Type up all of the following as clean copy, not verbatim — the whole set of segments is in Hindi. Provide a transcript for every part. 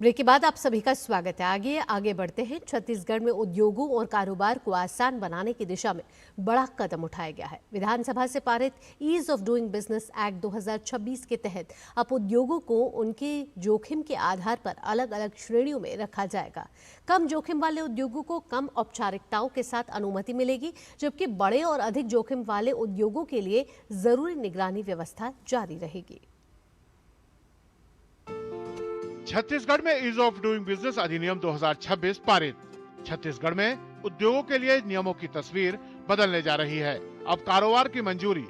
ब्रेक के बाद आप सभी का स्वागत है। आगे बढ़ते हैं। छत्तीसगढ़ में उद्योगों और कारोबार को आसान बनाने की दिशा में बड़ा कदम उठाया गया है। विधानसभा से पारित ease of doing business act 2026 के तहत अब उद्योगों को उनके जोखिम के आधार पर अलग अलग श्रेणियों में रखा जाएगा। कम जोखिम वाले उद्योगों को कम औपचारिकताओं के साथ अनुमति मिलेगी, जबकि बड़े और अधिक जोखिम वाले उद्योगों के लिए जरूरी निगरानी व्यवस्था जारी रहेगी। छत्तीसगढ़ में ईज ऑफ डूइंग बिजनेस अधिनियम 2026 पारित। छत्तीसगढ़ में उद्योगों के लिए नियमों की तस्वीर बदलने जा रही है। अब कारोबार की मंजूरी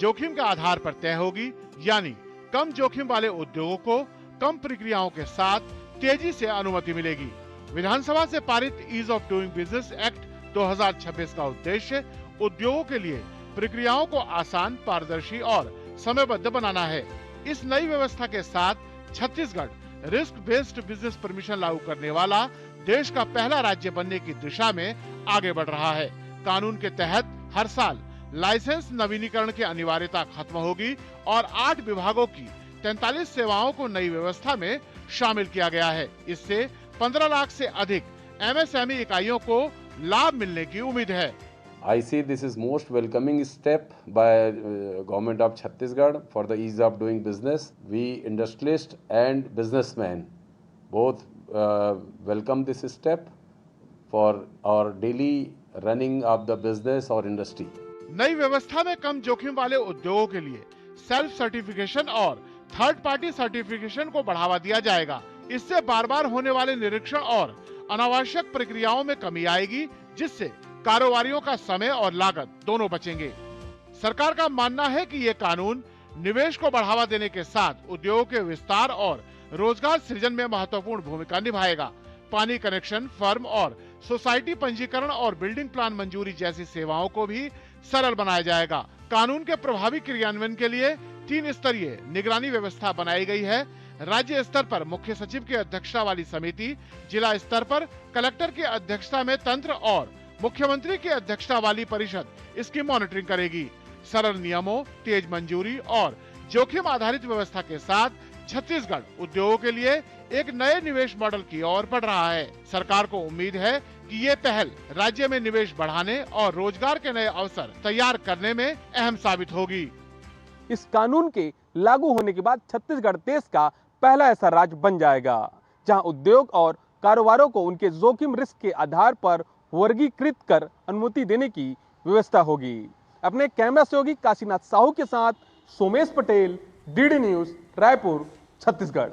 जोखिम के आधार पर तय होगी, यानी कम जोखिम वाले उद्योगों को कम प्रक्रियाओं के साथ तेजी से अनुमति मिलेगी। विधानसभा से पारित ease of doing business act 2026 का उद्देश्य उद्योगों के लिए प्रक्रियाओं को आसान, पारदर्शी और समयबद्ध बनाना है। इस नई व्यवस्था के साथ Chhattisgarh risk based business permission लागू करने वाला देश का पहला राज्य बनने की दिशा में आगे बढ़ रहा है। कानून के तहत हर साल लाइसेंस नवीनीकरण की अनिवार्यता खत्म होगी और 8 विभागों की 43 सेवाओं को नई व्यवस्था में शामिल किया गया है। इससे 15 लाख से अधिक एमएसएमई इकाइयों को लाभ मिलने की उम्मीद है। I see this is most welcoming step by government of Chhattisgarh for the ease of doing business. We industrialists and businessmen both welcome this step for our daily running of the business or industry. नई व्यवस्था में कम जोखिम वाले उद्योगों के लिए सेल्फ सर्टिफिकेशन और थर्ड पार्टी सर्टिफिकेशन को बढ़ावा दिया जाएगा। इससे बार बार होने वाले निरीक्षण और अनावश्यक प्रक्रियाओं में कमी आएगी, जिससे कारोबारियों का समय और लागत दोनों बचेंगे। सरकार का मानना है कि ये कानून निवेश को बढ़ावा देने के साथ उद्योगों के विस्तार और रोजगार सृजन में महत्वपूर्ण भूमिका निभाएगा। पानी कनेक्शन, फर्म और सोसाइटी पंजीकरण और बिल्डिंग प्लान मंजूरी जैसी सेवाओं को भी सरल बनाया जाएगा। कानून के प्रभावी क्रियान्वयन के लिए 3 स्तरीय निगरानी व्यवस्था बनाई गई है। राज्य स्तर पर मुख्य सचिव की अध्यक्षता वाली समिति, जिला स्तर पर कलेक्टर की अध्यक्षता में तंत्र और मुख्यमंत्री की अध्यक्षता वाली परिषद इसकी मॉनिटरिंग करेगी। सरल नियमों, तेज मंजूरी और जोखिम आधारित व्यवस्था के साथ छत्तीसगढ़ उद्योगों के लिए एक नए निवेश मॉडल की ओर बढ़ रहा है। सरकार को उम्मीद है कि ये पहल राज्य में निवेश बढ़ाने और रोजगार के नए अवसर तैयार करने में अहम साबित होगी। इस कानून के लागू होने के बाद छत्तीसगढ़ देश का पहला ऐसा राज्य बन जाएगा जहां उद्योग और कारोबारों को उनके जोखिम रिस्क के आधार पर वर्गीकृत कर अनुमति देने की व्यवस्था होगी। अपने कैमरा सहयोगी काशीनाथ साहू के साथ सोमेश पटेल, डीडी न्यूज, रायपुर, छत्तीसगढ़।